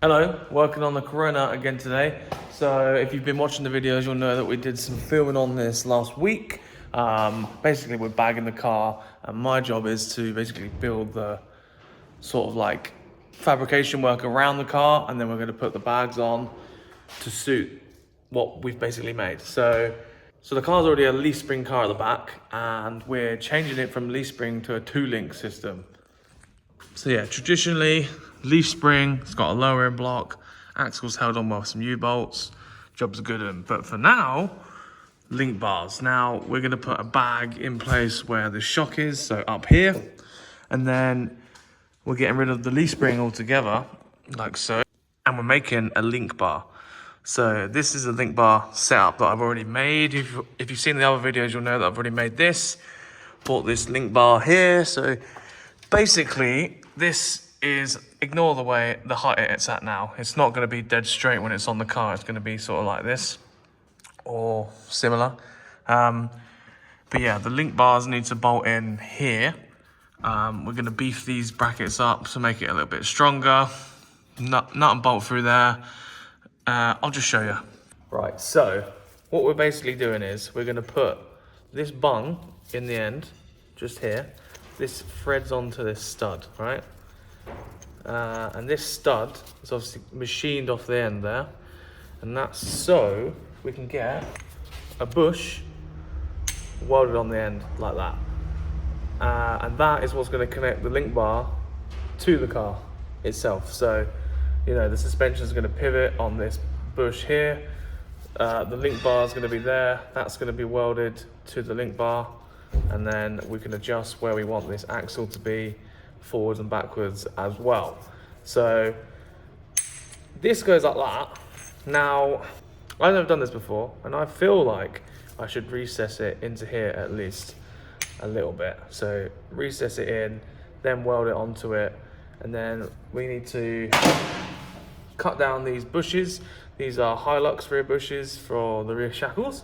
Hello, working on the Corona again today. So if you've been watching the videos, you'll know that we did some filming on this last week. Basically, we're bagging the car, and my job is to basically build the sort of like fabrication work around the car, and then we're going to put the bags on to suit what we've basically made. So the car's already a leaf spring car at the back, and we're changing it from leaf spring to a 2-link system. So yeah, traditionally, leaf spring, it's got a lower end block, axle's held on with some U-bolts, job's a good one. But for now, link bars. Now, we're gonna put a bag in place where the shock is, so up here, and then we're getting rid of the leaf spring altogether, like so, and we're making a link bar. So this is a link bar setup that I've already made. If you've seen the other videos, you'll know that I've already made this. Bought this link bar here, so basically, this is, ignore the height it's at now. It's not gonna be dead straight when it's on the car. It's gonna be sort of like this or similar. But yeah, the link bars need to bolt in here. We're gonna beef these brackets up to make it a little bit stronger. Nut and bolt through there. I'll just show you. Right, so what we're basically doing is we're gonna put this bung in the end, just here. This threads onto this stud, right? And this stud is obviously machined off the end there. And that's so we can get a bush welded on the end like that. And that is what's going to connect the link bar to the car itself. So, you know, the suspension is going to pivot on this bush here. The link bar is going to be there. That's going to be welded to the link bar. And then we can adjust where we want this axle to be, forwards and backwards as well. So this goes like that. Now, I've never done this before, and I feel like I should recess it into here at least a little bit. So recess it in, then weld it onto it, and then we need to cut down these bushes. These are Hilux rear bushes for the rear shackles.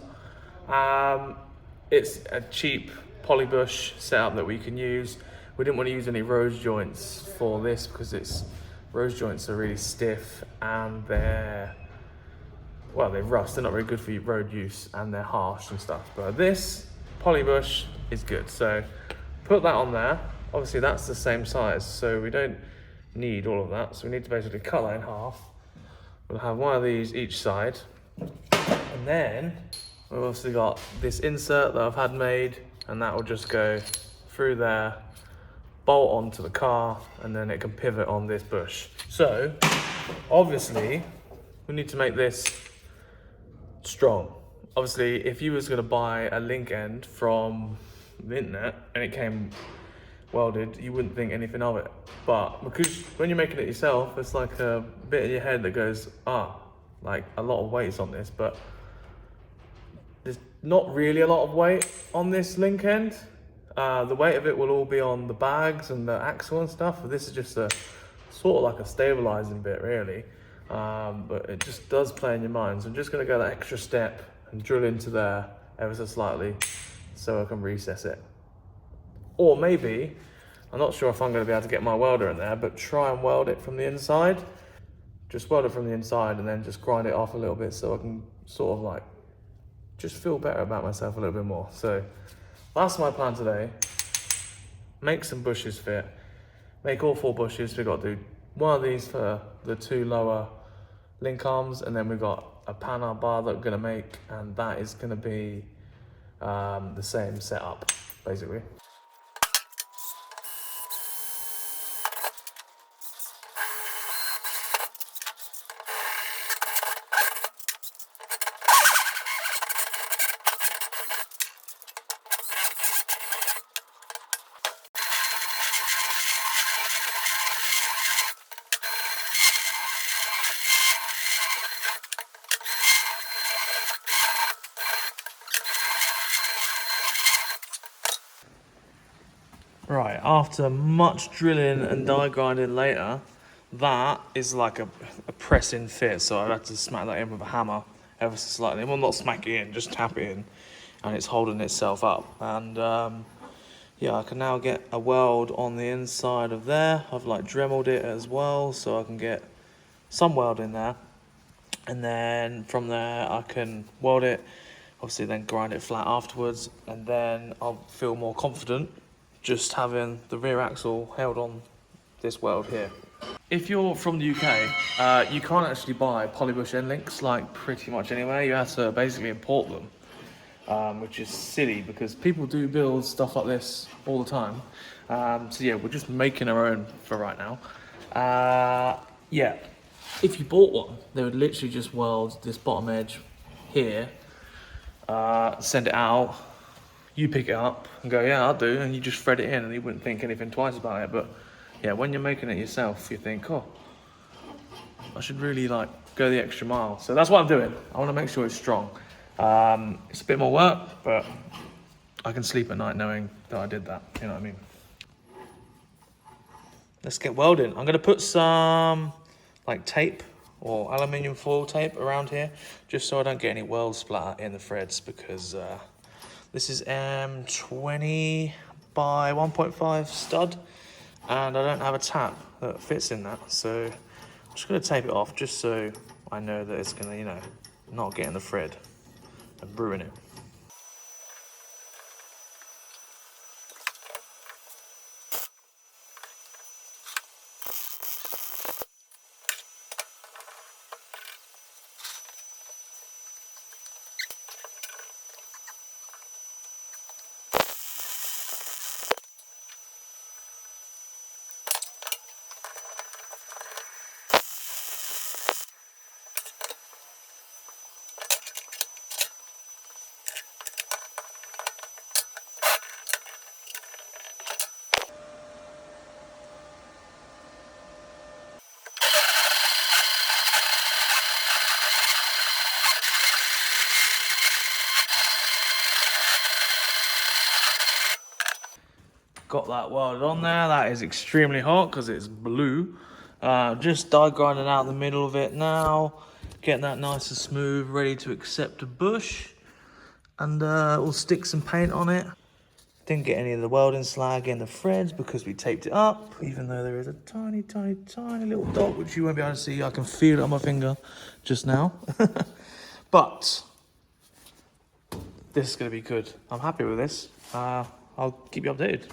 It's a cheap poly bush setup that we can use. We didn't want to use any rose joints for this because rose joints are really stiff and they're rust. They're not very good for road use and they're harsh and stuff. But this poly bush is good. So put that on there. Obviously that's the same size, so we don't need all of that. So we need to basically cut that in half. We'll have one of these each side, and then we've also got this insert that I've had made, and that will just go through there, bolt onto the car, and then it can pivot on this bush. So, obviously, we need to make this strong. Obviously, if you was gonna buy a link end from the internet and it came welded, you wouldn't think anything of it. But because when you're making it yourself, it's like a bit in your head that goes, like a lot of weight is on this, but there's not really a lot of weight on this link end. The weight of it will all be on the bags and the axle and stuff. This is just a sort of like a stabilizing bit really. But it just does play in your mind. So I'm just gonna go that extra step and drill into there ever so slightly so I can recess it. Or maybe, I'm not sure if I'm gonna be able to get my welder in there, but try and weld it from the inside. Just weld it from the inside and then just grind it off a little bit so I can sort of like just feel better about myself a little bit more. So that's my plan today. Make some bushes fit. Make all 4 bushes. We've got to do one of these for the 2 lower link arms, and then we've got a panel bar that we're gonna make, and that is gonna be the same setup, basically. Right, after much drilling and die grinding later, that is like a press-in fit, so I've had to smack that in with a hammer ever so slightly. Well, not smack it in, just tap it in, and it's holding itself up. And yeah, I can now get a weld on the inside of there. I've like dremeled it as well, so I can get some welding there. And then from there I can weld it, obviously then grind it flat afterwards, and then I'll feel more confident just having the rear axle held on this weld here. If you're from the UK, you can't actually buy polybush end links like pretty much anywhere. You have to basically import them, which is silly because people do build stuff like this all the time. So yeah, we're just making our own for right now. Yeah, if you bought one, they would literally just weld this bottom edge here, send it out, you pick it up and go, yeah, I'll do, and you just thread it in and you wouldn't think anything twice about it. But yeah, when you're making it yourself, you think, oh, I should really like go the extra mile. So that's what I'm doing. I want to make sure it's strong. It's a bit more work, but I can sleep at night knowing that I did that, you know what I mean? Let's get welding. I'm gonna put some like tape or aluminium foil tape around here, just so I don't get any weld splatter in the threads, because this is M20 by 1.5 stud, and I don't have a tap that fits in that, so I'm just gonna tape it off just so I know that it's gonna, you know, not get in the thread and ruin it. Got that welded on there. That is extremely hot because it's blue. Just die grinding out the middle of it now. Getting that nice and smooth, ready to accept a bush. And we'll stick some paint on it. Didn't get any of the welding slag in the threads because we taped it up, even though there is a tiny, tiny, tiny little dot, which you won't be able to see. I can feel it on my finger just now. But this is going to be good. I'm happy with this. I'll keep you updated.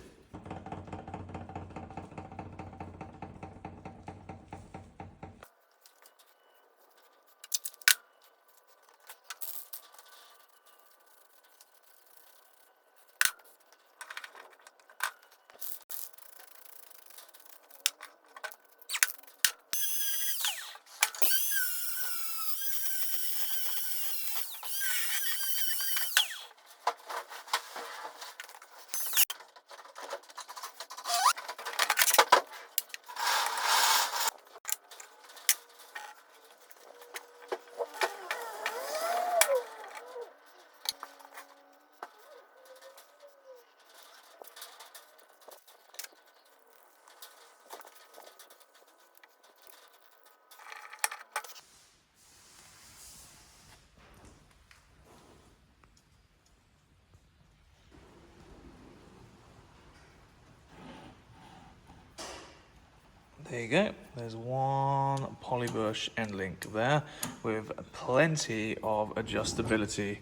There you go. There's one polybush end link there with plenty of adjustability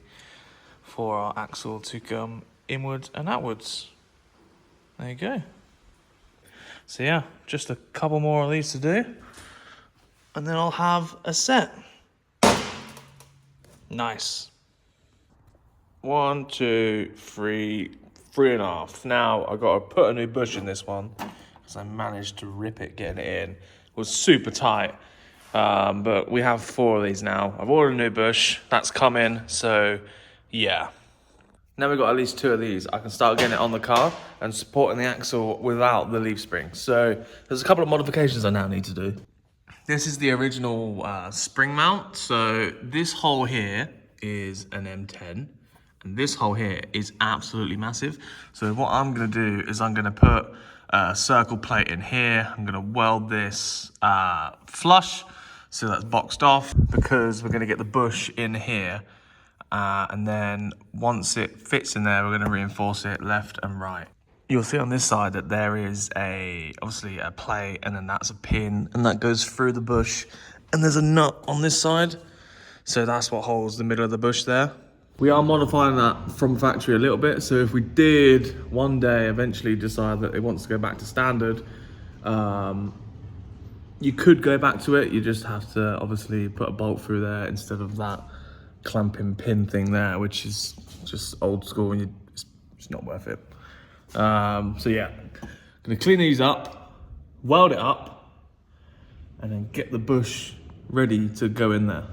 for our axle to come inwards and outwards. There you go. So yeah, just a couple more of these to do, and then I'll have a set. Nice. 1, 2, 3, 3.5. Now I've got to put a new bush in this one, because I managed to rip it getting it in. It was super tight, but we have 4 of these now. I've ordered a new bush, that's coming, so yeah. Now we've got at least 2 of these, I can start getting it on the car and supporting the axle without the leaf spring. So there's a couple of modifications I now need to do. This is the original spring mount. So this hole here is an M10. And this hole here is absolutely massive. So what I'm gonna do is I'm gonna put a circle plate in here. I'm gonna weld this flush, so that's boxed off, because we're gonna get the bush in here. And then once it fits in there, we're gonna reinforce it left and right. You'll see on this side that there is obviously a plate, and then that's a pin, and that goes through the bush and there's a nut on this side. So that's what holds the middle of the bush there. We are modifying that from factory a little bit. So if we did one day eventually decide that it wants to go back to standard, you could go back to it. You just have to obviously put a bolt through there instead of that clamping pin thing there, which is just old school and it's not worth it. So yeah, gonna clean these up, weld it up, and then get the bush ready to go in there.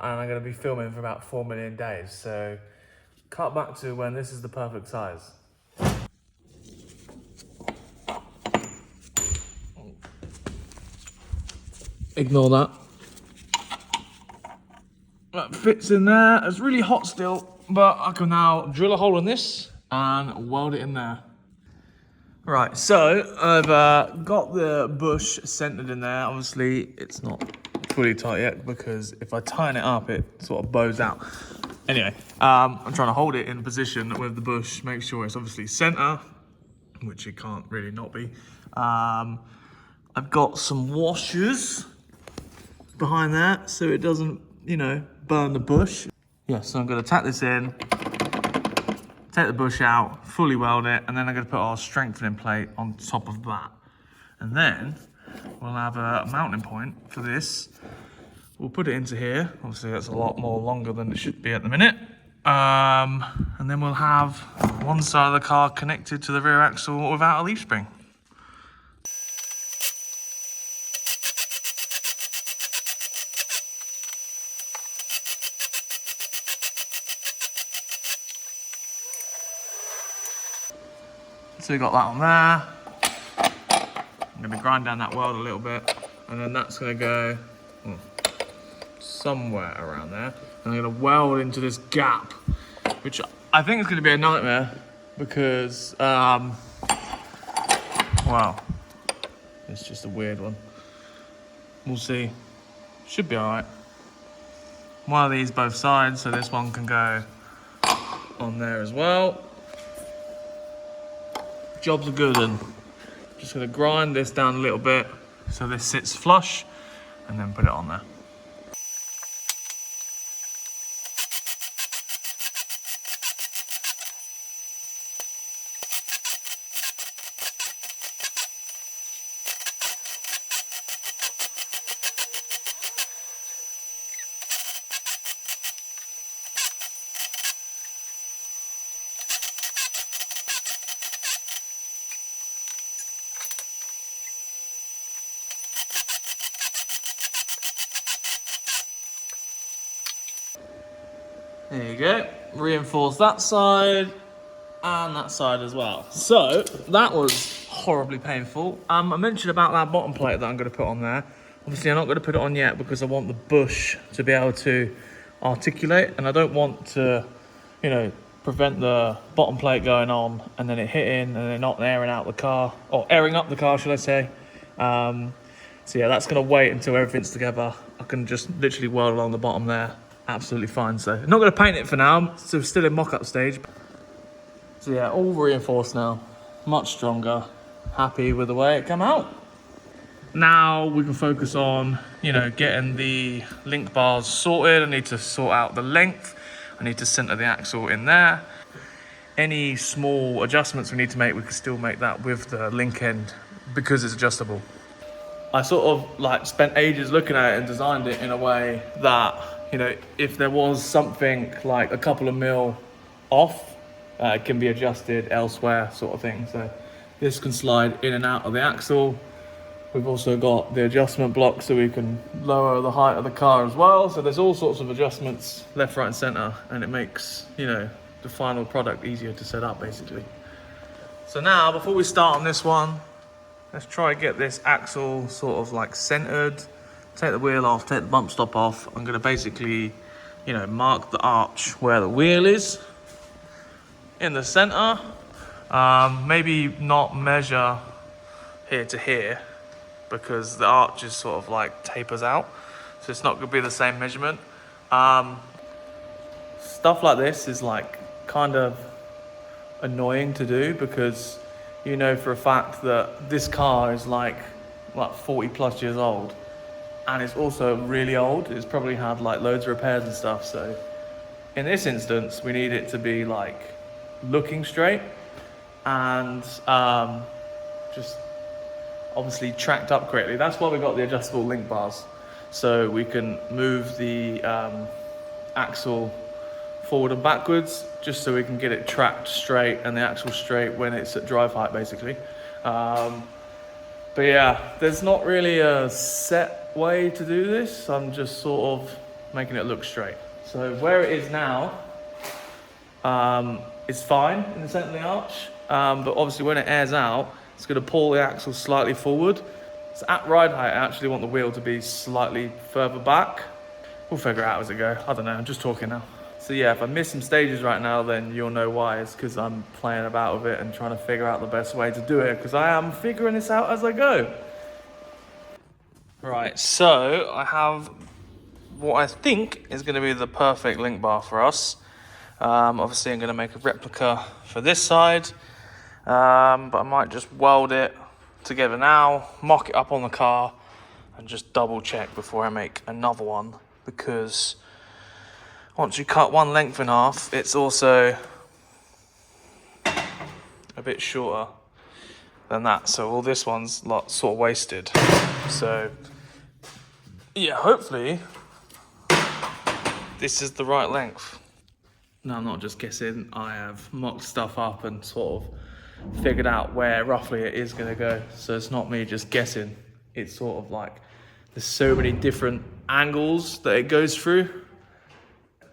And I'm going to be filming for about 4 million days, so cut back to when this is the perfect size. Ignore that. That fits in there. It's really hot still, but I can now drill a hole in this and weld it in there. Right, so I've got the bush centered in there. Obviously, it's not fully tight yet because if I tighten it up, it sort of bows out. Anyway, I'm trying to hold it in position with the bush, make sure it's obviously center, which it can't really not be. I've got some washers behind that so it doesn't, you know, burn the bush. Yeah, so I'm gonna tack this in, take the bush out, fully weld it, and then I'm gonna put our strengthening plate on top of that. And then we'll have a mounting point for this. We'll put it into here. Obviously that's a lot more longer than it should be at the minute. And then we'll have one side of the car connected to the rear axle without a leaf spring. So we got that on there. I'm gonna grind down that weld a little bit, and then that's gonna go somewhere around there. And I'm gonna weld into this gap, which I think is gonna be a nightmare because, well, it's just a weird one. We'll see. Should be all right. One of these both sides, so this one can go on there as well. Jobs are good, and just gonna grind this down a little bit so this sits flush and then put it on there. There you go, reinforce that side and that side as well. So that was horribly painful. I mentioned about that bottom plate that I'm going to put on there. Obviously I'm not going to put it on yet because I want the bush to be able to articulate, and I don't want to, you know, prevent the bottom plate going on and then it hitting and then not airing out the car, or airing up the car should I say. So yeah, that's going to wait until everything's together. I can just literally weld along the bottom there. Absolutely fine. So I'm not going to paint it for now, so still in mock-up stage. So yeah, all reinforced now, much stronger. Happy with the way it came out. now we can focus on, you know, getting the link bars sorted. I need to sort out the length. I need to center the axle in there. Any small adjustments we need to make, we can still make that with the link end because it's adjustable. I sort of like spent ages looking at it and designed it in a way that, you know, if there was something like a couple of mil off, it can be adjusted elsewhere, sort of thing. So this can slide in and out of the axle. We've also got the adjustment block so we can lower the height of the car as well. So there's all sorts of adjustments left, right and center, and it makes, you know, the final product easier to set up basically. So now, before we start on this one, let's try and get this axle sort of like centered. Take the wheel off, take the bump stop off. I'm gonna basically, you know, mark the arch where the wheel is in the center. Maybe not measure here to here, because the arch is sort of like tapers out, so it's not gonna be the same measurement. Stuff like this is like kind of annoying to do because you know for a fact that this car is like 40 plus years old, and it's also really old. It's probably had like loads of repairs and stuff. So in this instance, we need it to be like looking straight and just obviously tracked up correctly. That's why we got the adjustable link bars, so we can move the axle forward and backwards, just so we can get it tracked straight and the axle straight when it's at drive height basically. But yeah, there's not really a set way to do this. I'm just sort of making it look straight. So where it is now is fine in the center of the arch, but obviously when it airs out, it's going to pull the axle slightly forward. So at ride height, I actually want the wheel to be slightly further back. We'll figure it out as it goes. I don't know, I'm just talking now. So yeah, if I miss some stages right now, then you'll know why. It's because I'm playing about with it and trying to figure out the best way to do it, because I am figuring this out as I go. Right, so I have what I think is going to be the perfect link bar for us. Obviously I'm going to make a replica for this side, but I might just weld it together now, mock it up on the car, and just double check before I make another one, because once you cut one length in half, it's also a bit shorter than that. So all this one's sort of wasted. So yeah, hopefully this is the right length. No, I'm not just guessing. I have mocked stuff up and sort of figured out where roughly it is gonna go. So it's not me just guessing. It's sort of like, there's so many different angles that it goes through.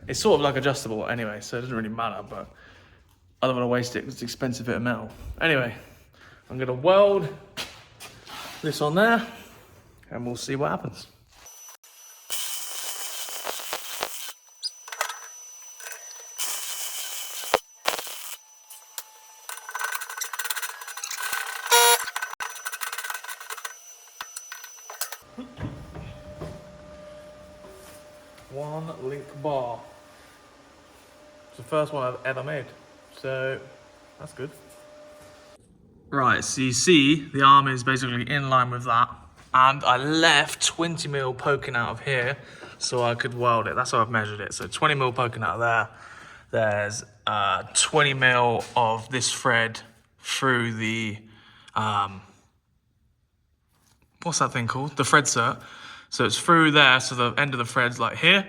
It's sort of like adjustable anyway, so it doesn't really matter, but I don't want to waste it because it's an expensive bit of metal. Anyway, I'm going to weld this on there and we'll see what happens. One link bar. It's the first one I've ever made, so that's good. Right, so you see the arm is basically in line with that, and I left 20 mil poking out of here so I could weld it. That's how I've measured it. So 20 mil poking out of there. There's 20 mil of this thread through the what's that thing called? The thread cert. So it's through there, so the end of the thread's like here.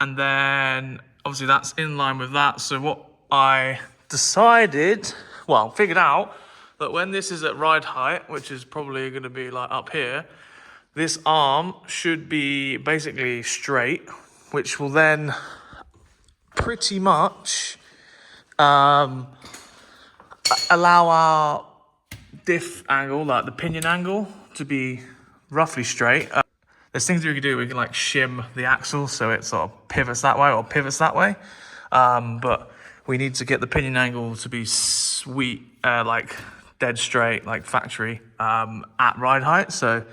And then obviously that's in line with that. So what I decided, well, figured out that when this is at ride height, which is probably gonna be like up here, this arm should be basically straight, which will then pretty much allow our diff angle, like the pinion angle, to be roughly straight. There's things we can do. We can like shim the axle so it sort of pivots that way or pivots that way. But we need to get the pinion angle to be sweet, like dead straight, like factory, at ride height. So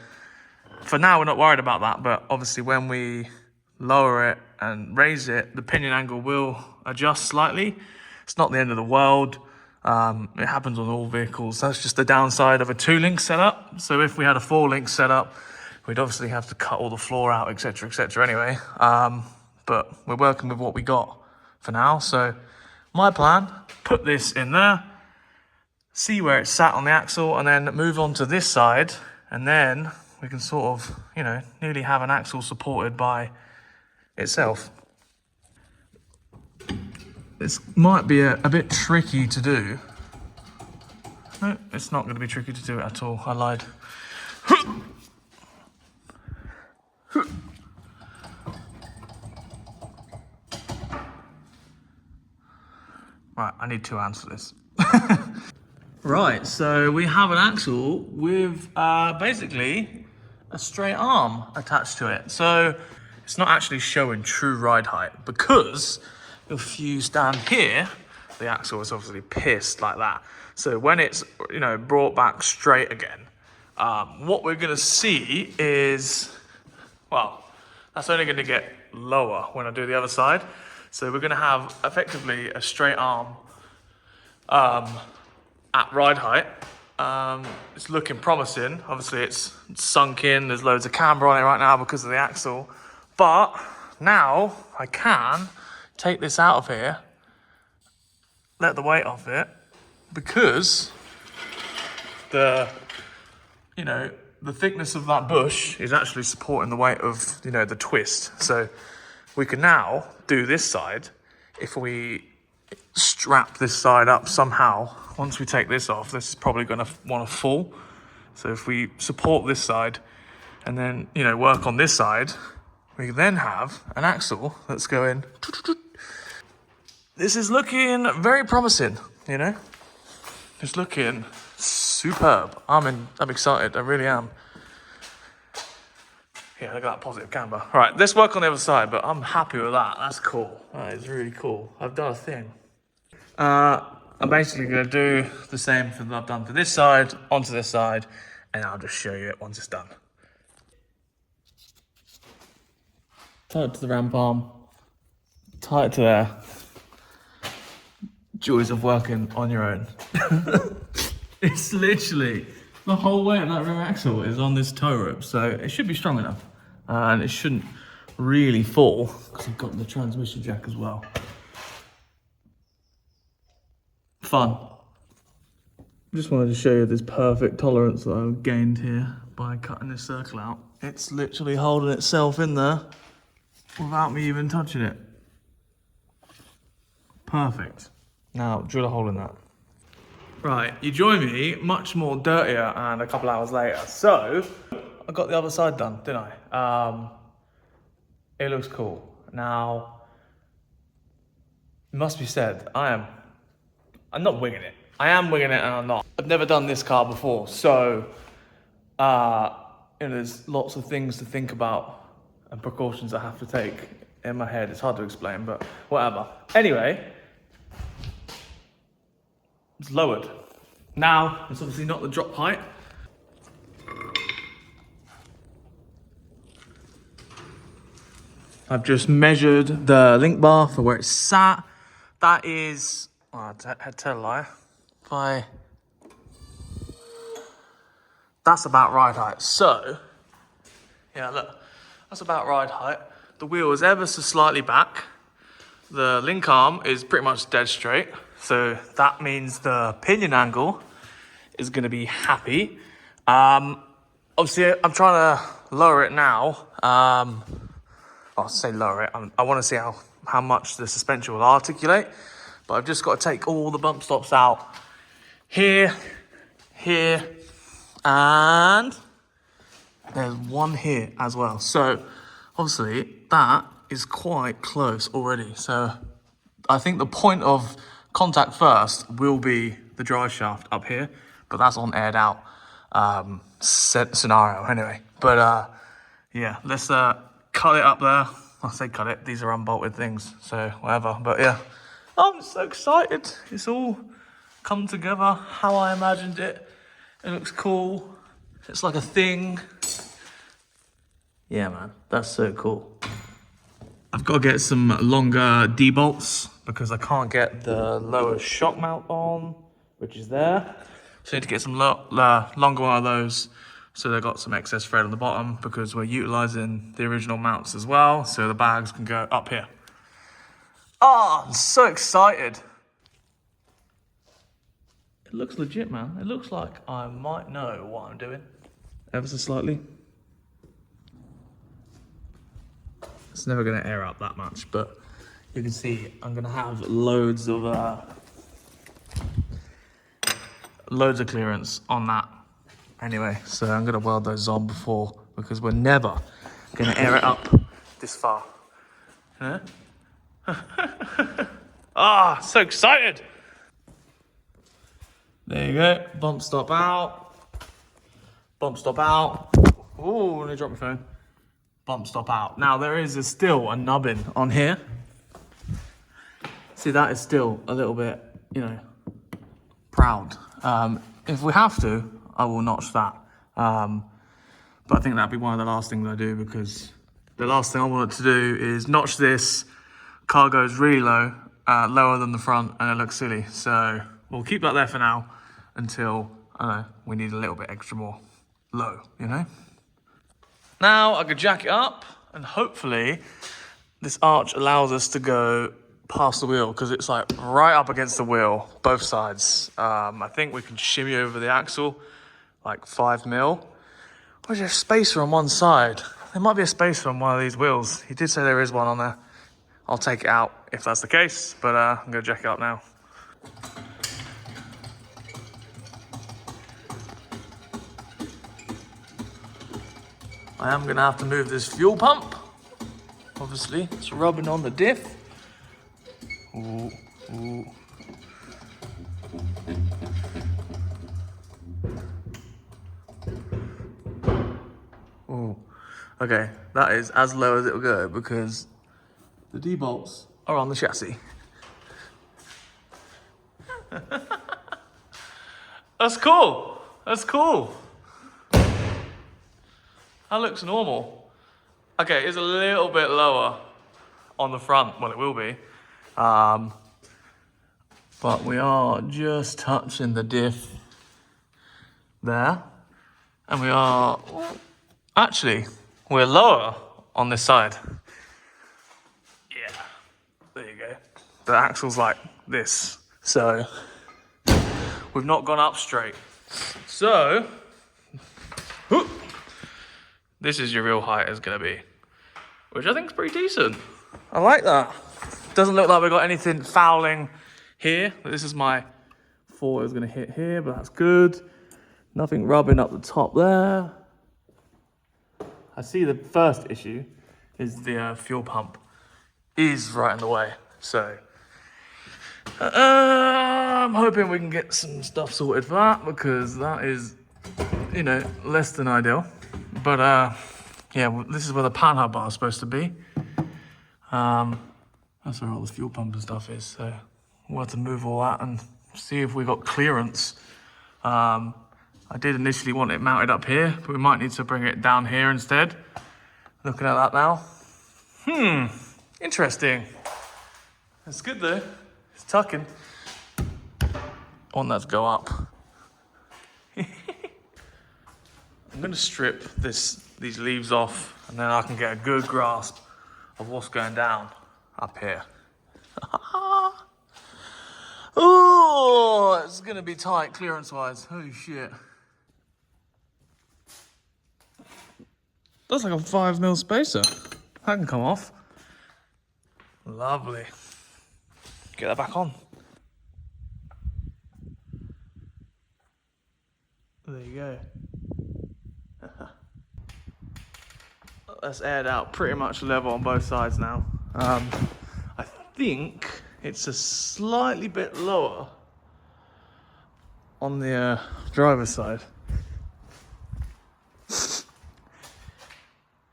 for now, we're not worried about that. But obviously when we lower it and raise it, the pinion angle will adjust slightly. It's not the end of the world. It happens on all vehicles. That's just the downside of a 2-link setup. So if we had a 4-link setup, we'd obviously have to cut all the floor out, etc., etc. Anyway, but we're working with what we got for now. So my plan, put this in there, see where it's sat on the axle, and then move on to this side, and then we can sort of, you know, nearly have an axle supported by itself. This might be a bit tricky to do. No, it's not going to be tricky to do it at all. I lied. Right, I need 2 hands for this. Right, so we have an axle with basically a straight arm attached to it. So it's not actually showing true ride height because if you stand here, the axle is obviously pissed like that. So when it's, you know, brought back straight again, what we're gonna see is, well, that's only gonna get lower when I do the other side. So we're gonna have effectively a straight arm at ride height. It's looking promising. Obviously it's sunk in, there's loads of camber on it right now because of the axle. But now I can take this out of here, let the weight off it, because the thickness of that bush is actually supporting the weight of, you know, the twist. So we can now do this side. If we strap this side up somehow, once we take this off, this is probably going to want to fall. So if we support this side and then, you know, work on this side, we then have an axle that's going. This is looking very promising, you know. It's looking superb. I'm excited, I really am. Yeah, look at that positive camber. All right, let's work on the other side, but I'm happy with that. That's cool. That is really cool. I've done a thing. I'm basically going to do the same thing that I've done to this side, onto this side, and I'll just show you it once it's done. Tie it to the ramp arm. Tie it to there. Joys of working on your own. It's literally, the whole weight of that rear axle is on this tow rope, so it should be strong enough. And it shouldn't really fall, because I've got the transmission jack as well. Fun. Just wanted to show you this perfect tolerance that I've gained here by cutting this circle out. It's literally holding itself in there without me even touching it. Perfect. Now, drill a hole in that. Right, you join me much more dirtier and a couple hours later. So, I got the other side done, didn't I? It looks cool. Now, it must be said, I'm not winging it. I am winging it and I'm not. I've never done this car before, so, you know, there's lots of things to think about and precautions I have to take in my head. It's hard to explain, but whatever. Anyway, it's lowered. Now, it's obviously not the drop height. I've just measured the link bar for where it's sat. That is, oh, I tell a lie. That's about ride height. So, yeah, look, that's about ride height. The wheel is ever so slightly back. The link arm is pretty much dead straight. So that means the pinion angle is going to be happy. Obviously, I'm trying to lower it now. I'll say lower it. I want to see how much the suspension will articulate. But I've just got to take all the bump stops out. Here, and there's one here as well. So obviously that is quite close already. So I think the point of contact first will be the drive shaft up here, but that's on aired out scenario anyway. But yeah, let's cut it up there. I say cut it, these are unbolted things, so whatever. But yeah, I'm so excited. It's all come together how I imagined it. It looks cool. It's like a thing. Yeah, man, that's so cool. I've got to get some longer D-bolts because I can't get the lower shock mount on. which is there. So need to get some longer one of those, so they've got some excess thread on the bottom, because we're utilizing the original mounts as well, so the bags can go up here. Oh, I'm so excited. It looks legit, man. It looks like I might know what I'm doing. Ever so slightly. It's never gonna air out that much, but you can see I'm gonna have loads of clearance on that anyway. So I'm gonna weld those on before, because we're never gonna air it up this far. Huh? Ah, so excited. There you go, bump stop out. Bump stop out. Ooh, let me drop my phone. Bump stop out. Now there is still a nubbin on here. See, that is still a little bit, you know, proud. If we have to, I will notch that. But I think that'd be one of the last things I do, because the last thing I want to do is notch this. Car goes really low, lower than the front, and it looks silly. So we'll keep that there for now until, I don't know, we need a little bit extra more low, you know? Now I could jack it up, and hopefully this arch allows us to go past the wheel, because it's like right up against the wheel, both sides. I think we can shimmy over the axle like 5 mil. Or is there a spacer on one side? There might be a spacer on one of these wheels. He did say there is one on there. I'll take it out if that's the case, but I'm gonna jack it up now. I am gonna have to move this fuel pump. Obviously, it's rubbing on the diff. Ooh, ooh. Ooh. Okay, that is as low as it'll go, because the D-bolts are on the chassis. That's cool. That's cool. That looks normal. Okay, it's a little bit lower on the front. Well, it will be. But we are just touching the diff there. And we are, actually, we're lower on this side. Yeah, there you go. The axle's like this. So we've not gone up straight. So, whoop, this is your real height is gonna be, which I think is pretty decent. I like that. Doesn't look like we've got anything fouling here. This is my forward is gonna hit here, but that's good. Nothing rubbing up the top there. I see the first issue is the fuel pump is right in the way. So I'm hoping we can get some stuff sorted for that, because that is, you know, less than ideal. But yeah, well, this is where the panhard bar is supposed to be. That's where all the fuel pump and stuff is. So we'll have to move all that and see if we got clearance. I did initially want it mounted up here, but we might need to bring it down here instead. Looking at that now. Interesting. It's good though. It's tucking. I want that to go up. I'm gonna strip these leaves off, and then I can get a good grasp of what's going down up here. Oh, it's gonna be tight clearance-wise. Holy shit. That's like a 5 mil spacer. That can come off. Lovely. Get that back on. There you go. That's aired out pretty much level on both sides now. I think it's a slightly bit lower on the driver's side.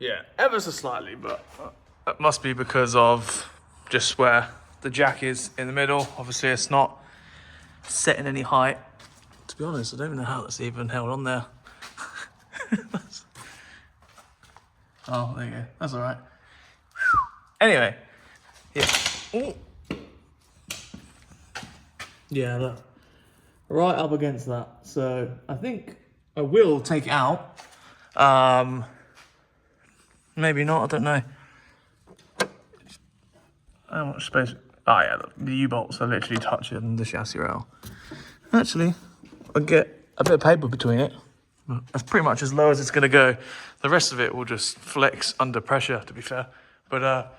Yeah, ever so slightly, but it must be because of just where the jack is in the middle. Obviously, it's not setting any height. To be honest, I don't even know how that's even held on there. Oh, there you go. That's all right. Anyway, yeah. Ooh. Yeah, look. right up against that. So I think I will take it out. Maybe not, I don't know. How much space? Oh yeah, the U-bolts are literally touching the chassis rail. Actually, I'll get a bit of paper between it. That's pretty much as low as it's gonna go. The rest of it will just flex under pressure, to be fair. But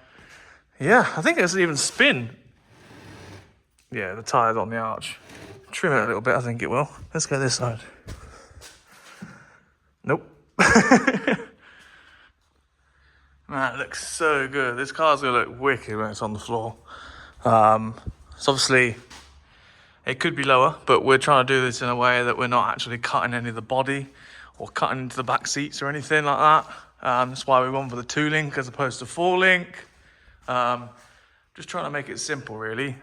yeah, I think it'll even spin. Yeah, the tire's on the arch. Trim it a little bit, I think it will. Let's go this side. Nope. Man, it looks so good. This car's gonna look wicked when it's on the floor. So obviously, it could be lower, but we're trying to do this in a way that we're not actually cutting any of the body or cutting into the back seats or anything like that. That's why we went for the 2-link as opposed to 4-link. Just trying to make it simple, really.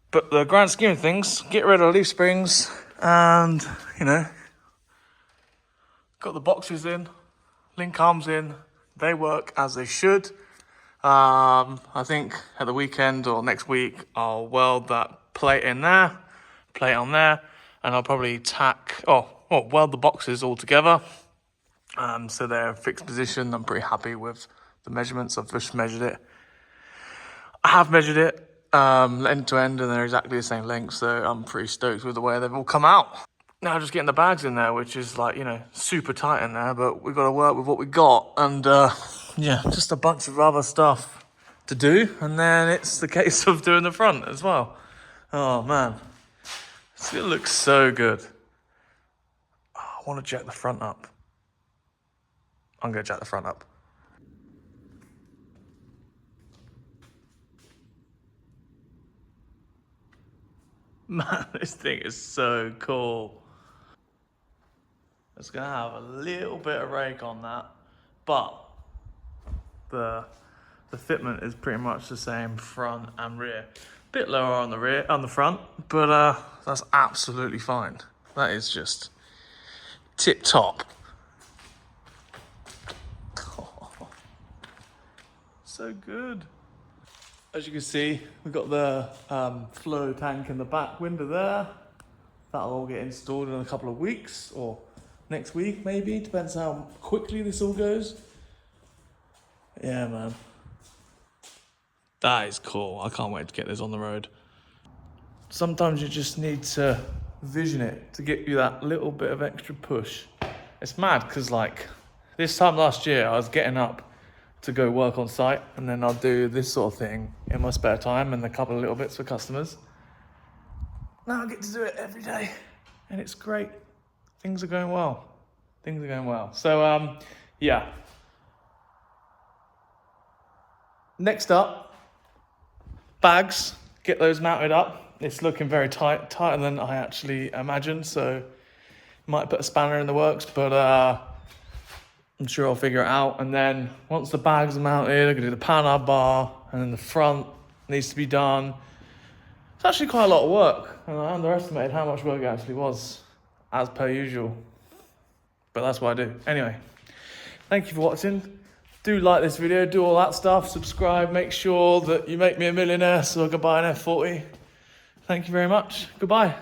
But the grand scheme of things, get rid of leaf springs and, you know, got the boxes in, link arms in, they work as they should. I think at the weekend or next week, I'll weld that plate in there, plate on there, and I'll probably weld the boxes all together. So they're fixed position. I'm pretty happy with the measurements. I've just measured it. I have measured it end to end, and they're exactly the same length, so I'm pretty stoked with the way they've all come out. Now just getting the bags in there, which is like, you know, super tight in there, but we've got to work with what we got, and yeah, just a bunch of other stuff to do, and then it's the case of doing the front as well. Oh man, it looks so good. Oh, I want to jack the front up. I'm gonna jack the front up. Man, this thing is so cool. It's gonna have a little bit of rake on that, but the fitment is pretty much the same front and rear. Bit lower on the rear, on the front, but that's absolutely fine. That is just tip top. Oh, so good. As you can see, we've got the flow tank in the back window there. That'll all get installed in a couple of weeks, or next week maybe, depends how quickly this all goes. Yeah, man. That is cool. I can't wait to get this on the road. Sometimes you just need to vision it to get you that little bit of extra push. It's mad because like this time last year, I was getting up to go work on site, and then I'll do this sort of thing in my spare time and a couple of little bits for customers. Now I get to do it every day, and it's great. Things are going well. Things are going well. So yeah. Next up, bags. Get those mounted up. It's looking very tighter than I actually imagined, so might put a spanner in the works, but I'm sure I'll figure it out. And then once the bags are mounted, I'm gonna do the panel bar, and then the front needs to be done. It's actually quite a lot of work, and I underestimated how much work it actually was, as per usual. But that's what I do. Anyway, thank you for watching. Do like this video, do all that stuff, subscribe, make sure that you make me a millionaire so I can buy an F40. Thank you very much. Goodbye.